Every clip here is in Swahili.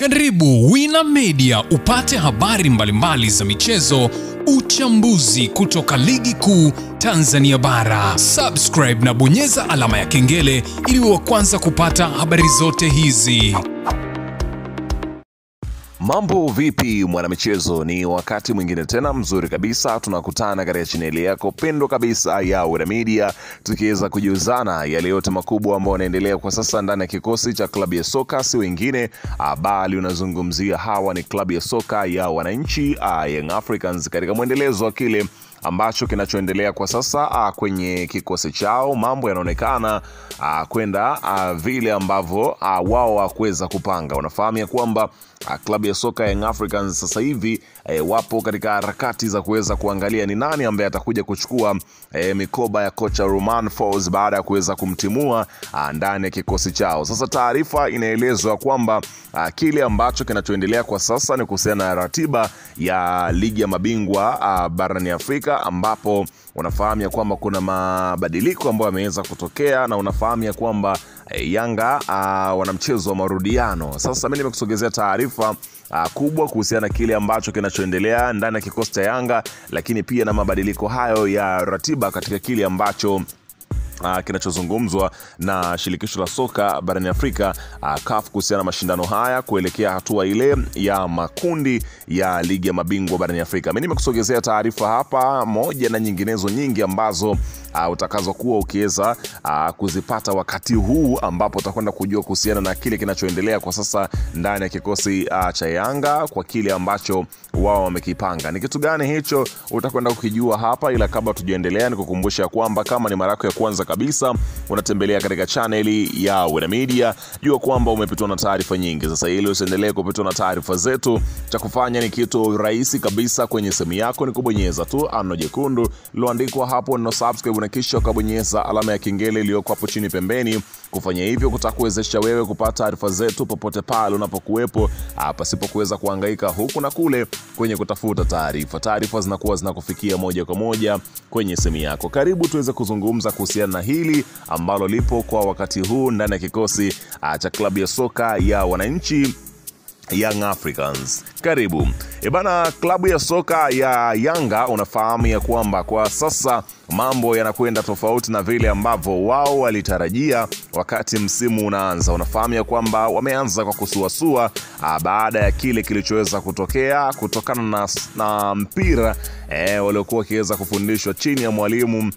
Karibu Wina Media upate habari mbalimbali za michezo, uchambuzi kutoka ligi kuu Tanzania bara. Subscribe na bonyeza alama ya kengele ili uwe wa kwanza kupata habari zote hizi. Mambo vipi mwanamichezo, ni wakati mwingine tena mzuri kabisa tunakutana katika chaneli yako pendwa kabisa ya Wina Media, tukiweza kujuzana yale yote makubwa ambayo yanaendelea kwa sasa ndani ya kikosi cha klabu ya soka, si wengine bali unazungumzia hawa ni klabu ya soka ya wananchi Young Africans, katika mwendelezo wa kile ambacho kinachoendelea kwa sasa kwenye kikosi chao. Mambo yanaonekana kwenda vile ambavyo wao hawakuweza kupanga. Unafahamu ya kwamba klabu ya soka Young Africans sasa hivi wapo katika harakati za kuweza kuangalia ni nani ambaye atakuja kuchukua mikoba ya kocha Romain Folz baada ya kuweza kumtimua ndani ya kikosi chao. Sasa taarifa inaelezwa kwamba kile ambacho kinachoendelea kwa sasa ni kuhusiana na ratiba ya ligi ya mabingwa barani Afrika, ambapo unafahamu ya kwamba kuna mabadiliko ambayo yameweza kutokea, na unafahamu ya kwamba Yanga wana mchezo wa marudiano. Sasa mimi nimekusogezea taarifa kubwa kuhusiana na kile ambacho kinachoendelea ndani ya kikosi cha Yanga, lakini pia na mabadiliko hayo ya ratiba katika kile ambacho kinachozungumzwa na shirikisho la soka barani Afrika CAF kuhusiana na mashindano haya kuelekea hatua ile ya makundi ya ligi ya mabingwa barani Afrika. Mimi nimekusogezea taarifa hapa moja na nyinginezo nyingi ambazo utakazokuwa ukiweza kuzipata wakati huu, ambapo utakwenda kujua kuhusiana na kile kinachoendelea kwa sasa ndani ya kikosi cha Yanga kwa kile ambacho wao wamekipanga. Ni kitu gani hicho utakwenda kukijua hapa, ila kabla tujaendelea nikukumbusha kwamba kama ni mara yako ya kwanza kabisa unatembelea katika chaneli ya Wina Media, jua kwamba umepitwa na taarifa nyingi. Sasa ili usiendelee kupitwa na taarifa zetu, cha kufanya ni kitu rahisi kabisa. Kwenye simu yako ni kubonyeza tu ano jekundu liloandikwa hapo no subscribe, na kisha ukabonyeza alama ya kengele iliyoko hapo chini pembeni. Kufanya hivyo kutakuwezesha wewe kupata taarifa zetu popote pale unapokuwepo, pasipo kuweza kuhangaika huku na kule kwenye kutafuta taarifa. Taarifa zinakuwa zinakufikia moja kwa moja kwenye simu yako. Karibu tuweze kuzungumza kuhusiana na hili ambalo lipo kwa wakati huu ndani ya kikosi cha klabu ya soka ya wananchi Young Africans. Karibu. Bana, klabu ya soka ya Yanga unafahamu ya kwamba kwa sasa mambo yanakwenda tofauti na vile ambavyo wao walitarajia wakati msimu unaanza. Unafahamu ya kwamba wameanza kwa kusuasua baada ya kile kilichoweza kutokea kutokana na mpira waliokuwa wakiweza kufundishwa chini ya mwalimu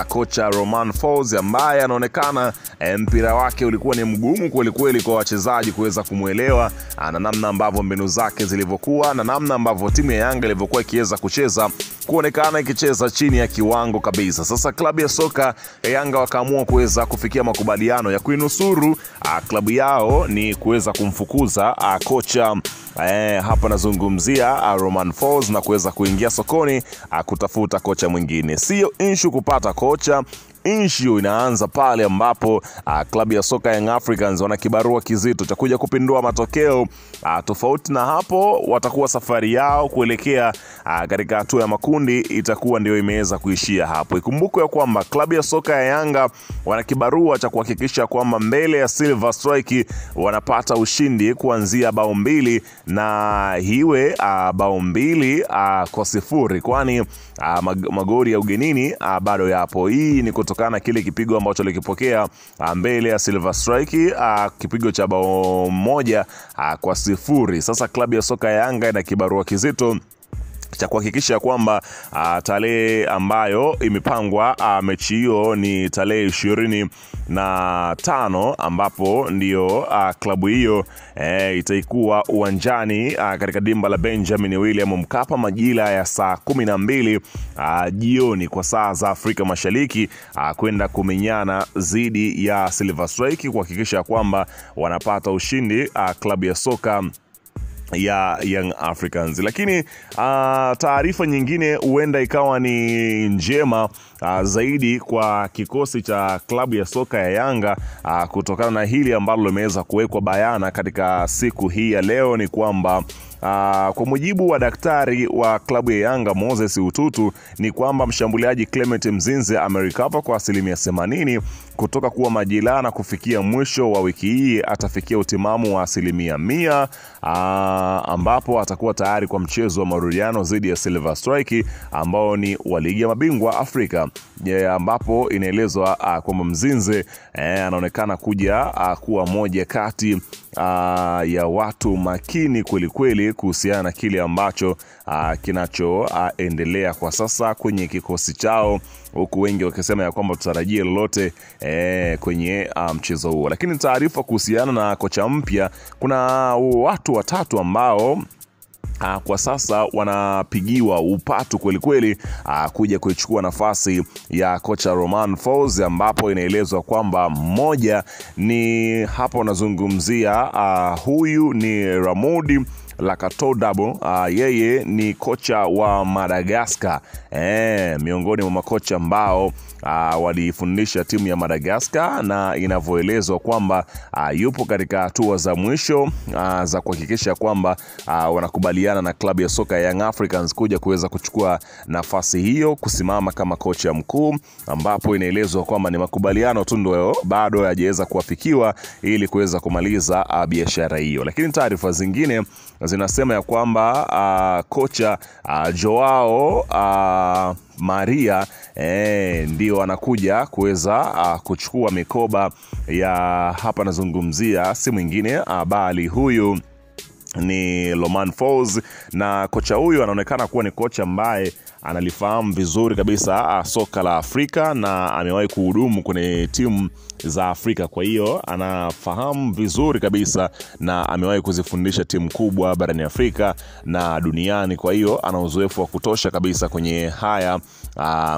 kocha Romain Folz, ambaye anaonekana mpira wake ulikuwa ni mgumu kweli kweli kwa wachezaji kuweza kumuelewa, na namna ambavyo mbinu zake zilivyokuwa na namna ambavyo timu ya Yanga ilivyokuwa ikiweza kucheza kuonekana ikicheza chini ya kiwango kabisa. Sasa klabu ya soka ya Yanga wakaamua kuweza kufikia makubaliano ya kuinusuru klabu yao ni kuweza kumfukuza kocha hapa nazungumzia Romain Folz, na kuweza kuingia sokoni kutafuta kocha mwingine. Sio issue kupata kocha, issue inaanza pale ambapo klabu ya soka Young Africans wana kibarua kizito cha kuja kupindua matokeo. Tofauti na hapo, watakuwa safari yao kuelekea katika hatua ya makundi itakuwa ndio imeweza kuishia hapo. Ikumbukwe ya kwamba klabu ya soka ya Yanga wana kibarua cha kuhakikisha kwamba mbele ya Silver Strike wanapata ushindi kuanzia bao 2 na hiwe bao 2-0, kwani magoli ya ugenini bado yapo. Hii ni kutokana kile kipigo ambacho likipokea mbele ya Silver Strike, kipigo cha bao 1-0. Sasa klabu ya soka ya Yanga ina kibarua kizito cha kuhakikisha kwamba tarehe ambayo imepangwa mechi hiyo ni tarehe 25, ambapo ndio klabu hiyo itaikuwa uwanjani katika dimba la Benjamin William Mkapa majira ya saa 12 jioni kwa saa za Afrika Mashariki, kwenda kumenyana dhidi ya Silver Strike kuhakikisha kwamba wanapata ushindi klabu ya soka ya Young Africans. Lakini taarifa nyingine huenda ikawa ni njema zaidi kwa kikosi cha klabu ya soka ya Yanga kutokana na hili ambalo limeweza kuwekwa bayana katika siku hii ya leo, ni kwamba Kwa mujibu wa daktari wa klabu ya Yanga Moses Ututu ni kwamba mshambuliaji Clement Mzinze amerikava kwa 80% kutoka kuwa majeraha na kufikia mwisho wa wiki hii atafikia utimamu wa 100%, ambapo atakuwa tayari kwa mchezo wa marudiano dhidi ya Silver Strike ambao ni wa ligi ya mabingwa Afrika, ambapo inaelezwa kwamba Mzinze anaonekana kuja kuwa moja kati ya watu makini kweli kuhusiana na kile ambacho kinachoendelea kwa sasa kwenye kikosi chao, huku wengi wakisema ya kwamba tutarajie lolote kwenye mchezo huo. Lakini taarifa kuhusiana na kocha mpya, kuna watu watatu ambao kwa sasa wanapigiwa upatu kweli kuja kuchukua nafasi ya kocha Romain Folz, ambapo inaelezwa kwamba mmoja ni hapo nazungumzia huyu ni Ramodi Lakatodabo. Yeye ni kocha wa Madagascar, miongoni mwa makocha ambao walifundisha timu ya Madagascar, na inavyoelezwa kwamba yupo katika hatua za mwisho za kuhakikisha kwamba wanakubaliana na klabu ya soka ya Young Africans kuja kuweza kuchukua nafasi hiyo kusimama kama kocha mkuu, ambapo inaelezwa kwamba ni makubaliano tu ndio bado hajaweza kuafikiwa ili kuweza kumaliza biashara hiyo. Lakini taarifa zingine zinasema ya kwamba kocha Joao Maria ndio anakuja kuweza kuchukua mikoba ya hapa nazungumzia si mwingine bali huyu ni Romain Folz, na kocha huyu anaonekana kuwa ni kocha ambaye analifahamu vizuri kabisa soka la Afrika na amewahi kuhudumu kwenye timu za Afrika. Kwa hiyo anafahamu vizuri kabisa na amewahi kuzifundisha timu kubwa barani Afrika na duniani. Kwa hiyo ana uzoefu wa kutosha kabisa kwenye haya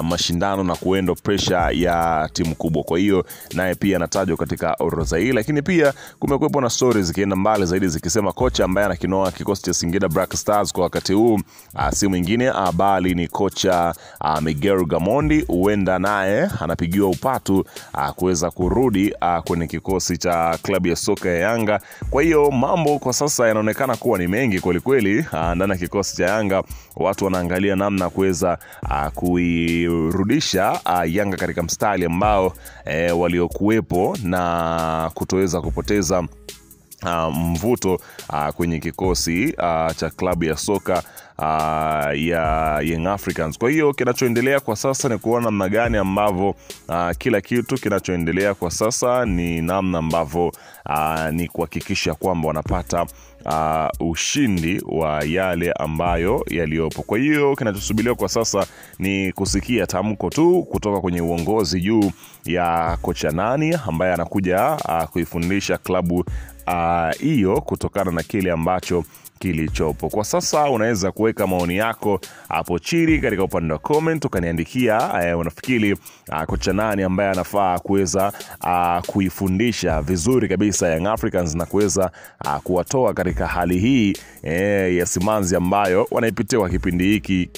mashindano na kuendo pressure ya timu kubwa. Kwa hiyo naye pia anatajwa katika orodha hii. Lakini pia kumekuwepo na stories zikienda mbali zaidi zikisema kocha ambaye anakinoa kikosi cha Singida Black Stars kwa wakati huu si mwingine bali ni kocha Miguel Gamondi. Huenda naye anapigiwa upatu kuweza kurudi kwenye kikosi cha klabu ya soka ya Yanga. Kwa hiyo mambo kwa sasa yanaonekana kuwa ni mengi kweli ndani ya kikosi cha Yanga. Watu wanaangalia namna kuweza kuirudisha Yanga katika mstari ambao waliokuwepo na kutoweza kupoteza mvuto kwenye kikosi cha klabu ya soka ya Young Africans. Kwa hiyo kinachoendelea kwa sasa ni kuona namna gani ambavyo kila kitu kinachoendelea kwa sasa ni namna ambavyo ni kuhakikisha kwamba wanapata ushindi wa yale ambayo yaliopo. Kwa hiyo kinachosubiriwa kwa sasa ni kusikia tamko tu kutoka kwenye uongozi juu ya kocha nani ambaye anakuja kuifundisha klabu hiyo kutokana na kile ambacho kilichopo. Kwa sasa unaweza kuweka maoni yako hapo chini katika upande wa comment, ukaniandikia unafikiri kocha nani ambaye anafaa kuweza kuifundisha vizuri kabisa Young Africans na kuweza kuwatoa katika hali hii ya simanzi ambayo wanaipitia kwa kipindi hiki